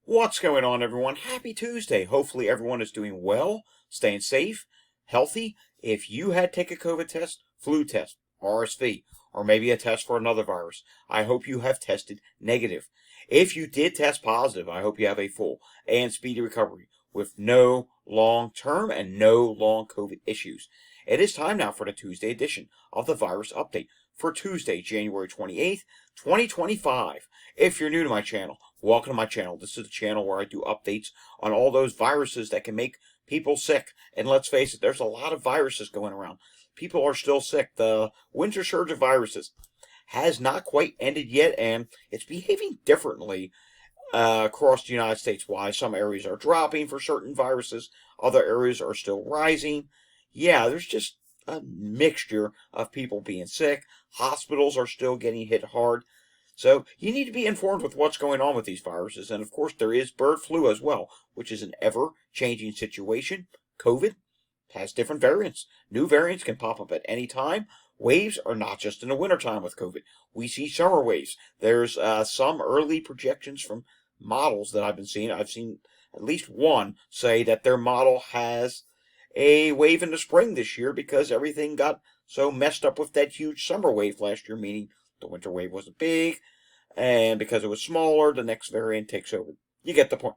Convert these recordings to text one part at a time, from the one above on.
What's going on, everyone? Happy Tuesday. Hopefully everyone is doing well, staying safe, healthy. If you had to take a COVID test, flu test, RSV, or maybe a test for another virus, I hope you have tested negative. If you did test positive, I hope you have a full and speedy recovery with no long-term and no long COVID issues. It is time now for the Tuesday edition of the Virus Update for Tuesday, January 28th, 2025. If you're new to my channel, welcome to my channel. This is the channel where I do updates on all those viruses that can make people sick. And let's face it, there's a lot of viruses going around. People are still sick. The winter surge of viruses has not quite ended yet, and it's behaving differently across the United States. Why some areas are dropping for certain viruses, other areas are still rising. Yeah, there's just a mixture of people being sick. Hospitals are still getting hit hard. So you need to be informed with what's going on with these viruses. And of course, there is bird flu as well, which is an ever-changing situation. COVID has different variants. New variants can pop up at any time. Waves are not just in the wintertime with COVID. We see summer waves. There's some early projections from models that I've been seeing. I've seen at least one say that their model has a wave in the spring this year because everything got so messed up with that huge summer wave last year, meaning the winter wave wasn't big, and because it was smaller, the next variant takes over. You get the point.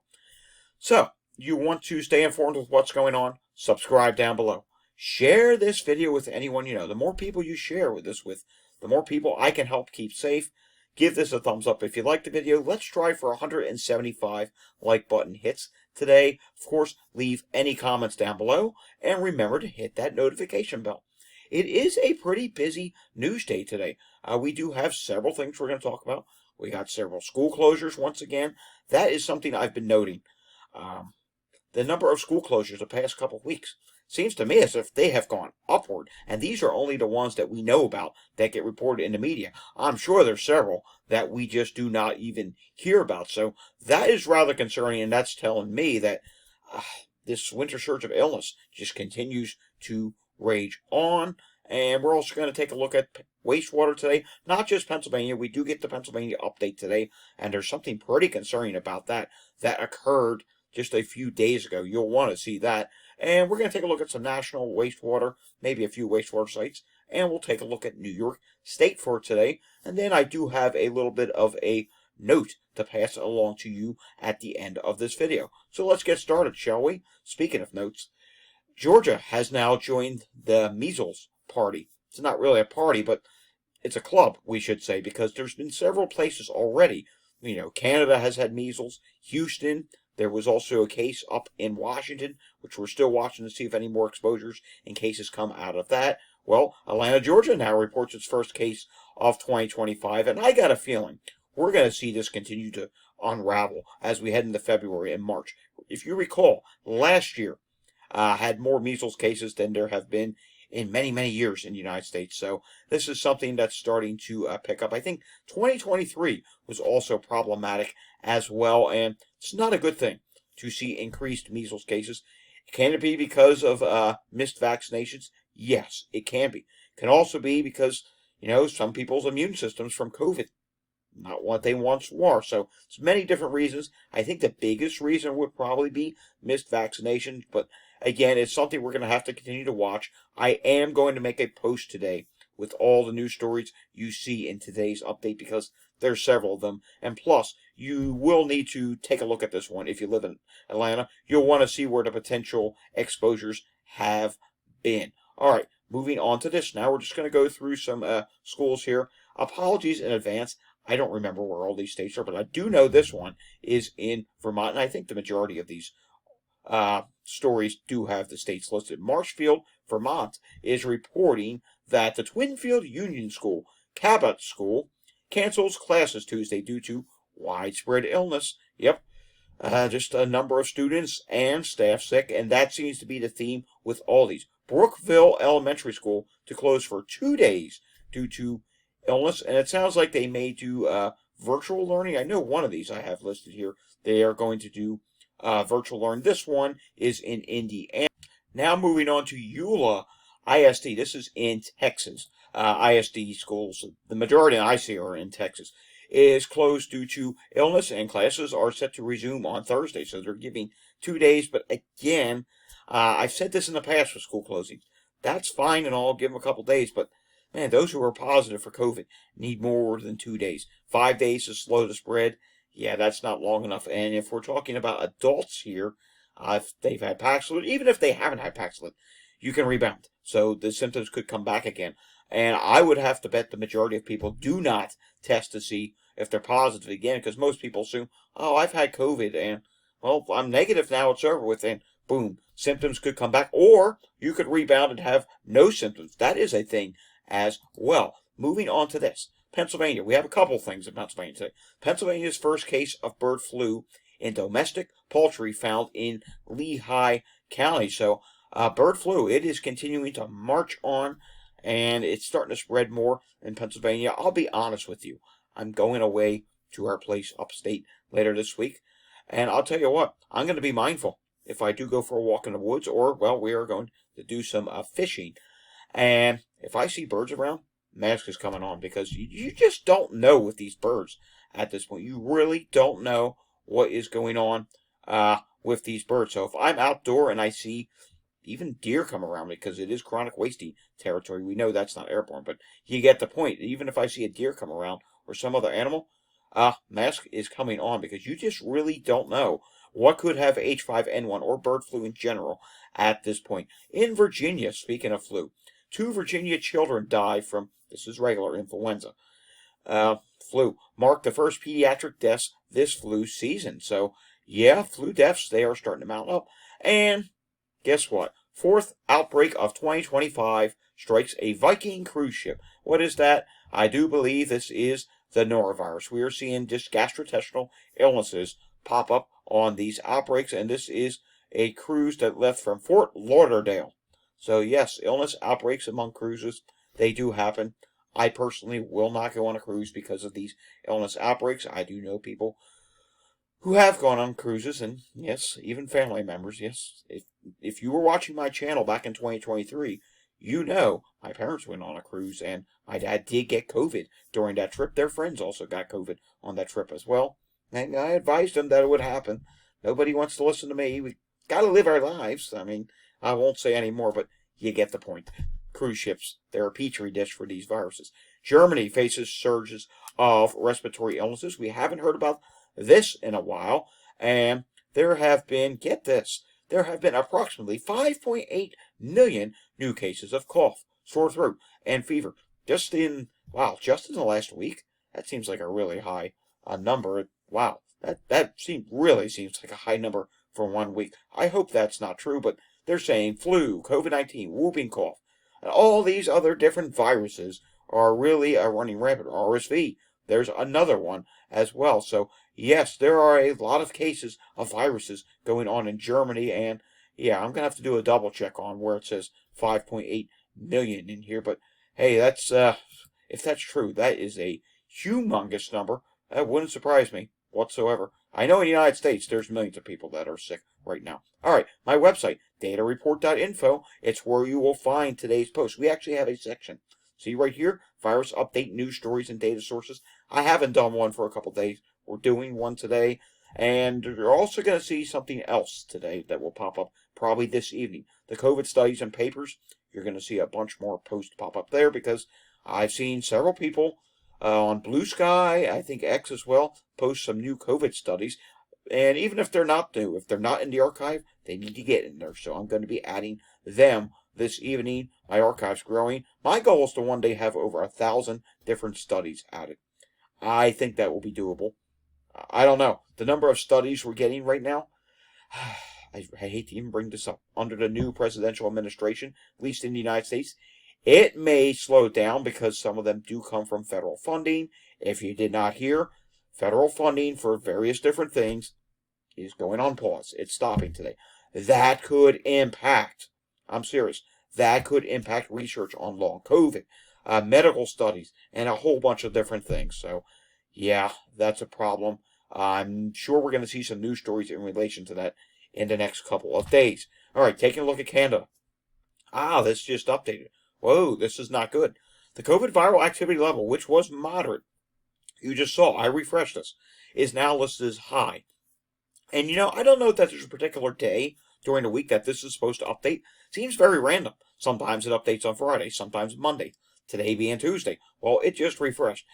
So, you want to stay informed with what's going on? Subscribe down below. Share this video with anyone you know. The more people you share this with, the more people I can help keep safe. Give this a thumbs up if you like the video. Let's try for 175 like button hits today. Of course, leave any comments down below, and remember to hit that notification bell. It is a pretty busy news day today. We do have several things we're going to talk about. We got several school closures once again. That is something I've been noting. The number of school closures the past couple of weeks seems to me as if they have gone upward. And these are only the ones that we know about that get reported in the media. I'm sure there's several that we just do not even hear about. So that is rather concerning, and that's telling me that this winter surge of illness just continues to rage on. And we're also going to take a look at wastewater today, not just Pennsylvania. We do get the Pennsylvania update today, and there's something pretty concerning about that occurred just a few days ago. You'll want to see that. And we're going to take a look at some national wastewater, maybe a few wastewater sites, and we'll take a look at New York State for today. And then I do have a little bit of a note to pass along to you at the end of this video. So let's get started, shall we? Speaking of notes, Georgia has now joined the measles party. It's not really a party, but it's a club, we should say, because there's been several places already. You know, Canada has had measles. Houston, there was also a case up in Washington, which we're still watching to see if any more exposures and cases come out of that. Well, Atlanta, Georgia now reports its first case of 2025, and I got a feeling we're going to see this continue to unravel as we head into February and March. If you recall, last year had more measles cases than there have been in many, many years in the United States. So this is something that's starting to pick up. I think 2023 was also problematic as well, and it's not a good thing to see increased measles cases. Can it be because of missed vaccinations? Yes, it can be. It can also be because, some people's immune systems from COVID, not what they once were. So it's many different reasons. I think the biggest reason would probably be missed vaccinations, but again, it's something we're going to have to continue to watch. I am going to make a post today with all the news stories you see in today's update because there's several of them. And plus, you will need to take a look at this one if you live in Atlanta. You'll want to see where the potential exposures have been. All right, moving on to this. Now we're just going to go through some schools here. Apologies in advance. I don't remember where all these states are, but I do know this one is in Vermont, and I think the majority of these stories do have the states listed. Marshfield, Vermont, is reporting that the Twinfield Union School, Cabot School, cancels classes Tuesday due to widespread illness. Yep, just a number of students and staff sick, and that seems to be the theme with all these. Brookville Elementary School to close for 2 days due to illness, and it sounds like they may do virtual learning. I know one of these I have listed here. They are going to do virtual learn. This one is in Indiana. Now moving on to Eula ISD. This is in Texas. ISD schools, the majority I see are in Texas. is closed due to illness, and classes are set to resume on Thursday. So they're giving 2 days. But again, I've said this in the past with school closings. That's fine and all. Give them a couple days. But man, those who are positive for COVID need more than 2 days. 5 days is slow to spread. Yeah, that's not long enough. And if we're talking about adults here, if they've had Paxlovid, even if they haven't had Paxlovid, you can rebound. So the symptoms could come back again. And I would have to bet the majority of people do not test to see if they're positive again, because most people assume, oh, I've had COVID, and, well, I'm negative now, it's over with, and boom, symptoms could come back, or you could rebound and have no symptoms. That is a thing as well. Moving on to this. Pennsylvania. We have a couple things in Pennsylvania today. Pennsylvania's first case of bird flu in domestic poultry found in Lehigh County. So, bird flu, it is continuing to march on, and it's starting to spread more in Pennsylvania. I'll be honest with you. I'm going away to our place upstate later this week, and I'll tell you what, I'm going to be mindful if I do go for a walk in the woods, or, well, we are going to do some fishing. And if I see birds around, mask is coming on, because you just don't know with these birds at this point. You really don't know what is going on with these birds. So if I'm outdoor and I see even deer come around me, because it is chronic wasting territory, we know that's not airborne, but you get the point. Even if I see a deer come around or some other animal, mask is coming on, because you just really don't know what could have H5N1 or bird flu in general at this point. In Virginia, speaking of flu, 2 Virginia children died from, this is regular influenza, flu. Marked the first pediatric deaths this flu season. So, yeah, flu deaths, they are starting to mount up. And guess what? 4th outbreak of 2025 strikes a Viking cruise ship. What is that? I do believe this is the norovirus. We are seeing just gastrointestinal illnesses pop up on these outbreaks, and this is a cruise that left from Fort Lauderdale. So yes, illness outbreaks among cruises, they do happen. I personally will not go on a cruise because of these illness outbreaks. I do know people who have gone on cruises, and yes, even family members. Yes, if you were watching my channel back in 2023, you know my parents went on a cruise, and my dad did get COVID during that trip. Their friends also got COVID on that trip as well, and I advised them that it would happen. Nobody wants to listen to me. We got to live our lives. I mean, I won't say any more, but you get the point. Cruise ships, they're a petri dish for these viruses. Germany faces surges of respiratory illnesses. We haven't heard about this in a while, and there have been, get this, there have been approximately 5.8 million new cases of cough, sore throat, and fever just in the last week. That seems like a really high number. Wow, that really seems like a high number for 1 week. I hope that's not true, but they're saying flu, COVID-19, whooping cough, and all these other different viruses are really running rampant. RSV, there's another one as well. So yes, there are a lot of cases of viruses going on in Germany, and yeah, I'm gonna have to do a double check on where it says 5.8 million in here. But hey, that's if that's true, that is a humongous number. That wouldn't surprise me whatsoever. I know in the United States there's millions of people that are sick right now. All right, my website, datareport.info. It's where you will find today's post. We actually have a section. See right here, virus update, news stories, and data sources. I haven't done one for a couple days. We're doing one today, and you're also going to see something else today that will pop up probably this evening. The COVID studies and papers, you're going to see a bunch more posts pop up there, because I've seen several people on Blue Sky, I think X as well, post some new COVID studies. And even if they're not new, if they're not in the archive, they need to get in there. So I'm going to be adding them this evening. My archive's growing. My goal is to one day have over 1,000 different studies added. I think that will be doable. I don't know. The number of studies we're getting right now, I hate to even bring this up. Under the new presidential administration, at least in the United States, it may slow down because some of them do come from federal funding. If you did not hear, federal funding for various different things is going on pause. It's stopping today. That could impact, I'm serious, that could impact research on long COVID, medical studies, and a whole bunch of different things. So, yeah, that's a problem. I'm sure we're going to see some news stories in relation to that in the next couple of days. All right, taking a look at Canada. This just updated. Whoa, this is not good. The COVID viral activity level, which was moderate you just saw, I refreshed this, is now listed as high. And I don't know if that there's a particular day during the week that this is supposed to update. Seems very random. Sometimes it updates on Friday, sometimes Monday. Today being Tuesday. Well, it just refreshed.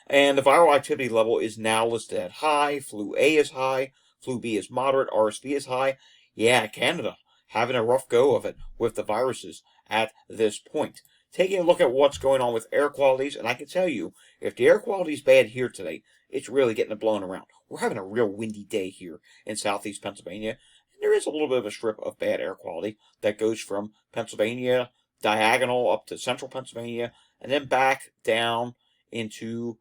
And the viral activity level is now listed at high. Flu A is high. Flu B is moderate. RSV is high. Yeah, Canada having a rough go of it with the viruses at this point. Taking a look at what's going on with air qualities, and I can tell you, if the air quality is bad here today, it's really getting it blown around. We're having a real windy day here in southeast Pennsylvania. And there is a little bit of a strip of bad air quality that goes from Pennsylvania diagonal up to central Pennsylvania and then back down into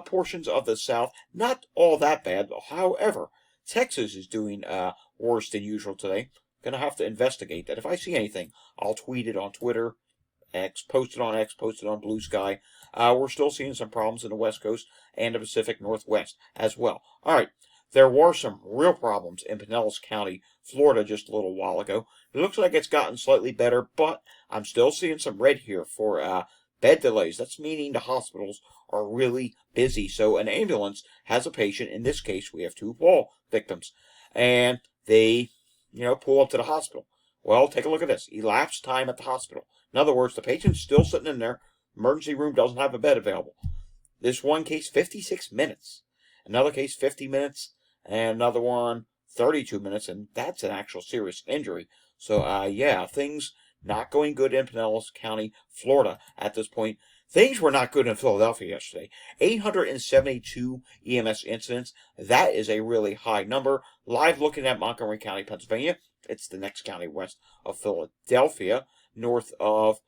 portions of the south. Not all that bad. However, Texas is doing worse than usual today. Going to have to investigate that. If I see anything, I'll tweet it on Twitter. X, posted on Blue Sky. We're still seeing some problems in the West Coast and the Pacific Northwest as well. All right, there were some real problems in Pinellas County, Florida, just a little while ago. It looks like it's gotten slightly better, but I'm still seeing some red here for bed delays. That's meaning the hospitals are really busy. So an ambulance has a patient. In this case, we have 2 fall victims, and they, pull up to the hospital. Well, take a look at this. Elapsed time at the hospital. In other words, the patient's still sitting in there. Emergency room doesn't have a bed available. This one case, 56 minutes. Another case, 50 minutes. And another one, 32 minutes. And that's an actual serious injury. So, yeah, things not going good in Pinellas County, Florida at this point. Things were not good in Philadelphia yesterday. 872 EMS incidents. That is a really high number. Live looking at Montgomery County, Pennsylvania. It's the next county west of Philadelphia, north of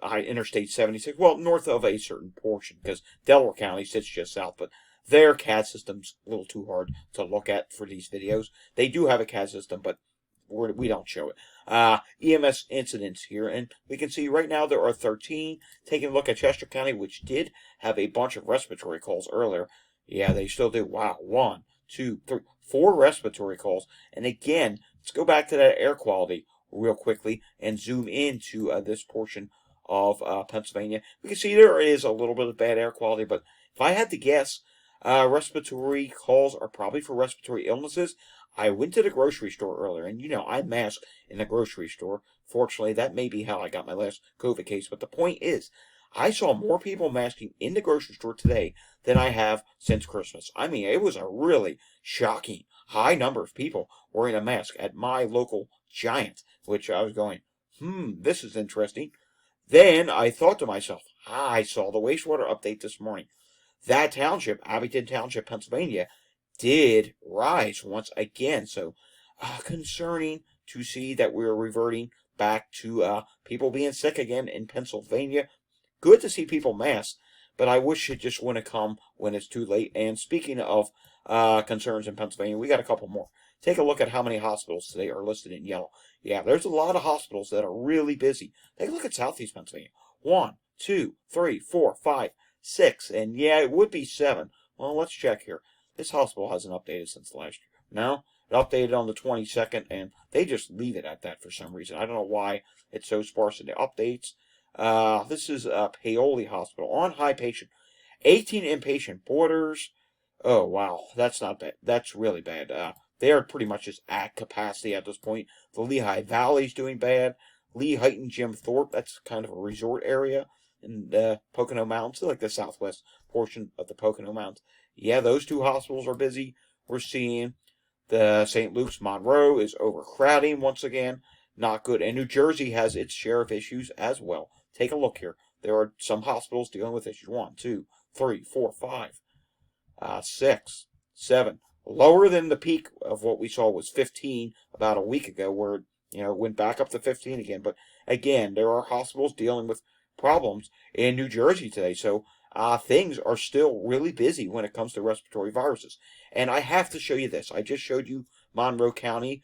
Interstate 76. Well, north of a certain portion, because Delaware County sits just south, but their CAD system's a little too hard to look at for these videos. They do have a CAD system, but we don't show it. EMS incidents here, and we can see right now there are 13. Taking a look at Chester County, which did have a bunch of respiratory calls earlier. Yeah, they still do. Wow, 1, 2, 3, 4 respiratory calls. And again, let's go back to that air quality real quickly and zoom into this portion of Pennsylvania. We can see there is a little bit of bad air quality, but if I had to guess, respiratory calls are probably for respiratory illnesses. I went to the grocery store earlier, and I mask in the grocery store. Fortunately, that may be how I got my last COVID case. But the point is, I saw more people masking in the grocery store today than I have since Christmas. I mean, it was a really shocking high number of people wearing a mask at my local Giant, which I was going, this is interesting. Then I thought to myself, I saw the wastewater update this morning. That township, Abington Township, Pennsylvania, did rise once again. So concerning to see that we're reverting back to people being sick again in Pennsylvania. Good to see people masked, but I wish it just wouldn't come when it's too late. And speaking of concerns in Pennsylvania, we got a couple more. Take a look at how many hospitals today are listed in yellow. Yeah, there's a lot of hospitals that are really busy. Take a look at southeast Pennsylvania. 1, 2, 3, 4, 5, 6, and yeah, it would be 7. Well, let's check here. This hospital hasn't updated since last year. No, it updated on the 22nd, and they just leave it at that for some reason. I don't know why it's so sparse in the updates. This is Paoli Hospital on high patient. 18 inpatient boarders. Oh, wow. That's not bad. That's really bad. They are pretty much just at capacity at this point. The Lehigh Valley's doing bad. Lee Heighton Jim Thorpe, that's kind of a resort area in the Pocono Mountains, like the southwest portion of the Pocono Mountains. Yeah, those 2 hospitals are busy. We're seeing the St. Luke's Monroe is overcrowding once again. Not good. And New Jersey has its share of issues as well. Take a look here. There are some hospitals dealing with issues. 1, 2, 3, 4, 5, 6, 7. Lower than the peak of what we saw was 15 about a week ago, where it went back up to 15 again. But again, there are hospitals dealing with problems in New Jersey today. So things are still really busy when it comes to respiratory viruses. And I have to show you this. I just showed you Monroe County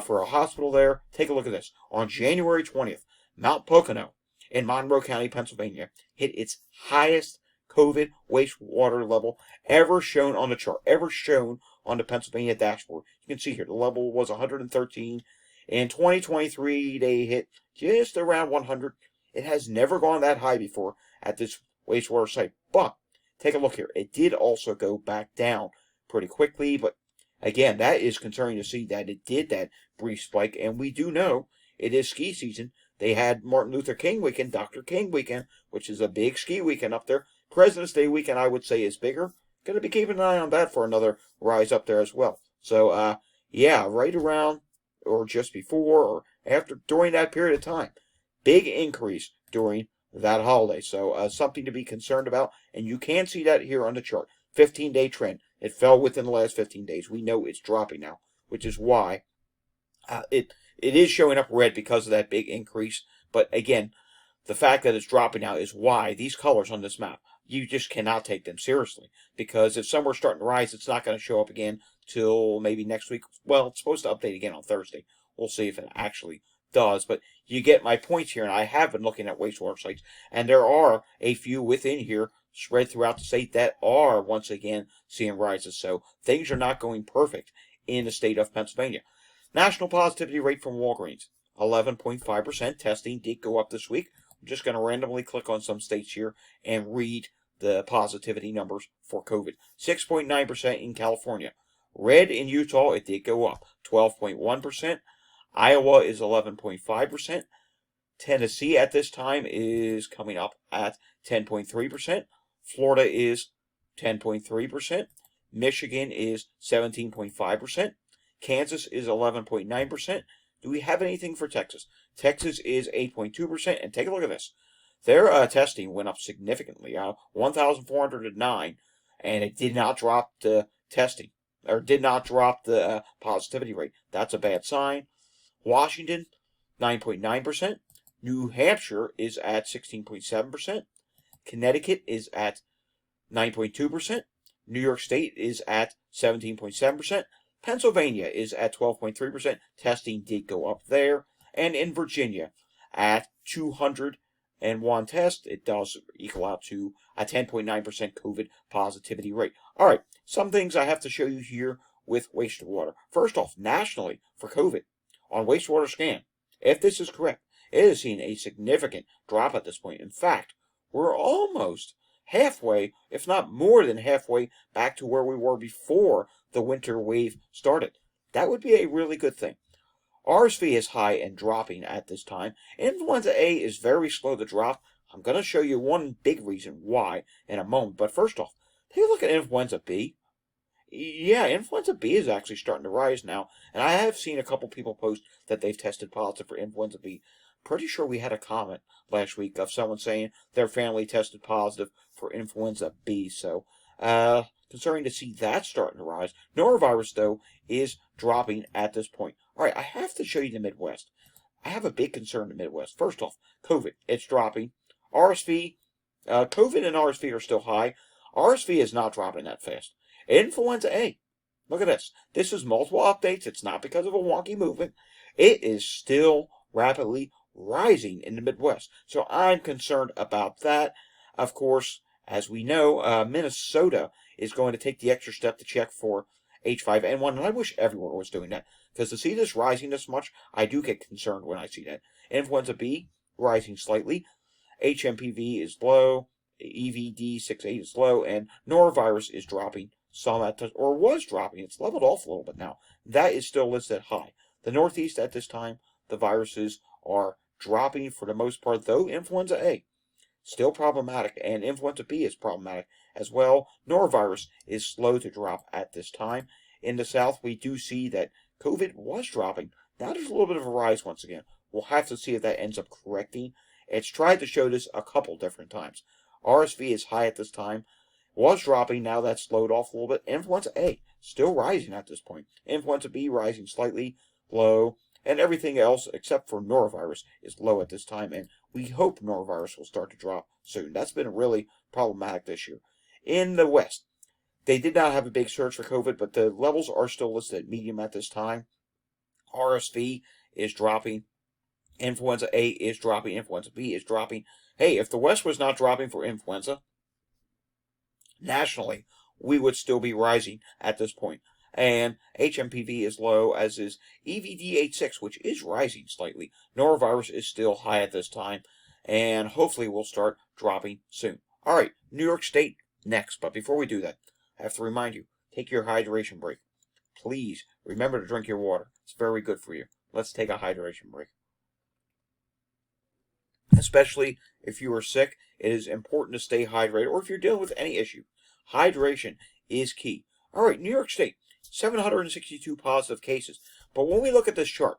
for a hospital there. Take a look at this. On January 20th, Mount Pocono in Monroe County, Pennsylvania, hit its highest COVID wastewater level ever shown on the chart, ever shown on the Pennsylvania dashboard. You can see here the level was 113. In 2023, they hit just around 100. It has never gone that high before at this wastewater site. But take a look here. It did also go back down pretty quickly, but again, that is concerning to see that it did that brief spike, and we do know it is ski season. They had Martin Luther King weekend, Dr. King weekend, which is a big ski weekend up there. President's Day weekend, I would say, is bigger. Going to be keeping an eye on that for another rise up there as well. So, yeah, right around or just before or after, during that period of time, big increase during that holiday. So, something to be concerned about, and you can see that here on the chart. 15-day trend. It fell within the last 15 days. We know it's dropping now, which is why it is showing up red because of that big increase. But again, the fact that it's dropping now is why these colors on this map, you just cannot take them seriously. Because if some were starting to rise, it's not going to show up again till maybe next week. Well, it's supposed to update again on Thursday. We'll see if it actually does. But you get my points here, and I have been looking at wastewater sites, and there are a few within here spread throughout the state that are once again seeing rises. So things are not going perfect in the state of Pennsylvania. National positivity rate from Walgreens, 11.5%. Testing did go up this week. I'm just going to randomly click on some states here and read the positivity numbers for COVID. 6.9% in California. Red in Utah, it did go up, 12.1%. Iowa is 11.5%. Tennessee at this time is coming up at 10.3%. Florida is 10.3%. Michigan is 17.5%. Kansas is 11.9%. Do we have anything for Texas? Texas is 8.2%. And take a look at this. Their testing went up significantly, 1,409, and it did not drop the testing, or did not drop the positivity rate. That's a bad sign. Washington, 9.9%. New Hampshire is at 16.7%. Connecticut is at 9.2%. New York State is at 17.7%. Pennsylvania is at 12.3%. Testing did go up there. And in Virginia, at 201 tests, it does equal out to a 10.9% COVID positivity rate. All right, some things I have to show you here with wastewater. First off, nationally for COVID, on wastewater scan, if this is correct, it has seen a significant drop at this point. In fact, we're almost halfway, if not more than halfway, back to where we were before the winter wave started. That would be a really good thing. RSV is high and dropping at this time. Influenza A is very slow to drop. I'm going to show you one big reason why in a moment. But first off, take a look at Influenza B. Yeah, Influenza B is actually starting to rise now. And I have seen a couple people post that they've tested positive for Influenza B. Pretty sure we had a comment last week of someone saying their family tested positive for Influenza B. So, concerning to see that starting to rise. Norovirus, though, is dropping at this point. All right, I have to show you the Midwest. I have a big concern in the Midwest. First off, COVID, it's dropping. RSV, COVID and RSV are still high. RSV is not dropping that fast. Influenza A, look at this. This is multiple updates. It's not because of a wonky movement. It is still rapidly rising in the Midwest. So I'm concerned about that. Of course, as we know, Minnesota is going to take the extra step to check for H5N1, and I wish everyone was doing that. Because to see this rising this much, I do get concerned when I see that. Influenza B rising slightly. HMPV is low. EVD68 is low. And norovirus is dropping some or was dropping. It's leveled off a little bit now. That is still listed high. The Northeast at this time, the viruses are dropping for the most part, though Influenza A still problematic, and Influenza B is problematic as well. Norovirus is slow to drop at this time. In the South, we do see that COVID was dropping. Now there's a little bit of a rise once again. We'll have to see if that ends up correcting. It's tried to show this a couple different times. RSV is high at this time. Was dropping, now that's slowed off a little bit. Influenza A still rising at this point. Influenza B rising slightly, low. And everything else, except for norovirus, is low at this time. And we hope norovirus will start to drop soon. That's been really problematic this year. In the West, they did not have a big surge for COVID, but the levels are still listed at medium at this time. RSV is dropping. Influenza A is dropping. Influenza B is dropping. Hey, if the West was not dropping for influenza, nationally, we would still be rising at this point. And HMPV is low, as is EVD86, which is rising slightly. Norovirus is still high at this time, and hopefully will start dropping soon. All right, New York State next. But before we do that, I have to remind you, take your hydration break. Please remember to drink your water. It's very good for you. Let's take a hydration break. Especially if you are sick, it is important to stay hydrated, or if you're dealing with any issue. Hydration is key. All right, New York State, 762 positive cases. But when we look at this chart,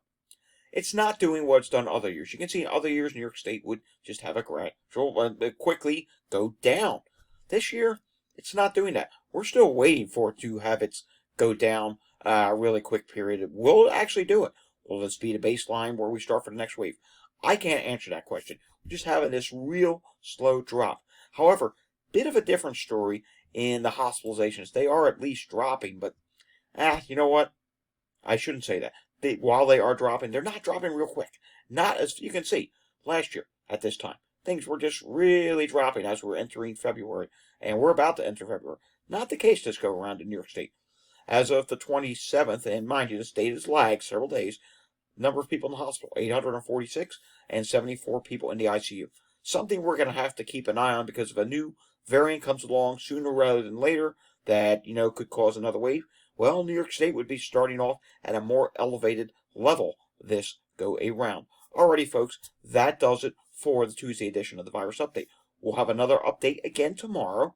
it's not doing what it's done other years. You can see in other years, New York State would just have a gradual, quickly go down. This year, it's not doing that. We're still waiting for it to have its go down a really quick period. Will it actually do it? Will this be the baseline where we start for the next wave? I can't answer that question. We're just having this real slow drop. However, bit of a different story in the hospitalizations. They are at least dropping, but you know what? I shouldn't say that. While they are dropping, they're not dropping real quick. Not as you can see last year at this time. Things were just really dropping as we're entering February, and we're about to enter February. Not the case this go around in New York State. As of the 27th, and mind you, the state has lagged several days, number of people in the hospital, 846, and 74 people in the ICU. Something we're going to have to keep an eye on, because if a new variant comes along sooner rather than later that, could cause another wave, well, New York State would be starting off at a more elevated level this go around. Alrighty, folks, that does it for the Tuesday edition of the Virus Update. We'll have another update again tomorrow,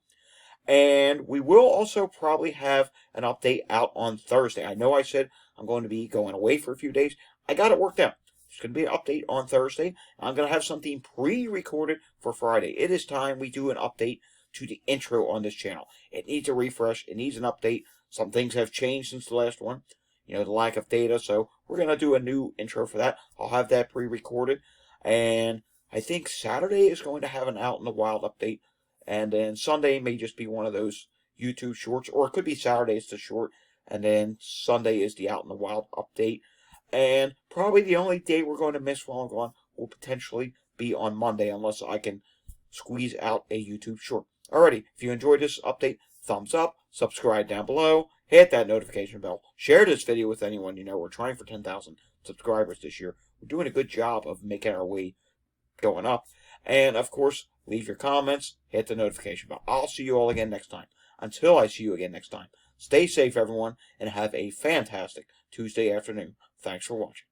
and we will also probably have an update out on Thursday. I know I said I'm going to be going away for a few days. I got it worked out. There's going to be an update on Thursday. I'm going to have something pre-recorded for Friday. It is time we do an update to the intro on this channel. It needs a refresh. It needs an update. Some things have changed since the last one. The lack of data. So we're going to do a new intro for that. I'll have that pre-recorded. And I think Saturday is going to have an Out in the Wild update. And then Sunday may just be one of those YouTube shorts. Or it could be Saturday is the short. And then Sunday is the Out in the Wild update. And probably the only day we're going to miss while I'm gone will potentially be on Monday, unless I can squeeze out a YouTube short. Alrighty, if you enjoyed this update, thumbs up, subscribe down below, hit that notification bell, share this video with anyone you know. We're trying for 10,000 subscribers this year. We're doing a good job of making our way going up. And, of course, leave your comments, hit the notification bell. I'll see you all again next time. Until I see you again next time, stay safe, everyone, and have a fantastic Tuesday afternoon. Thanks for watching.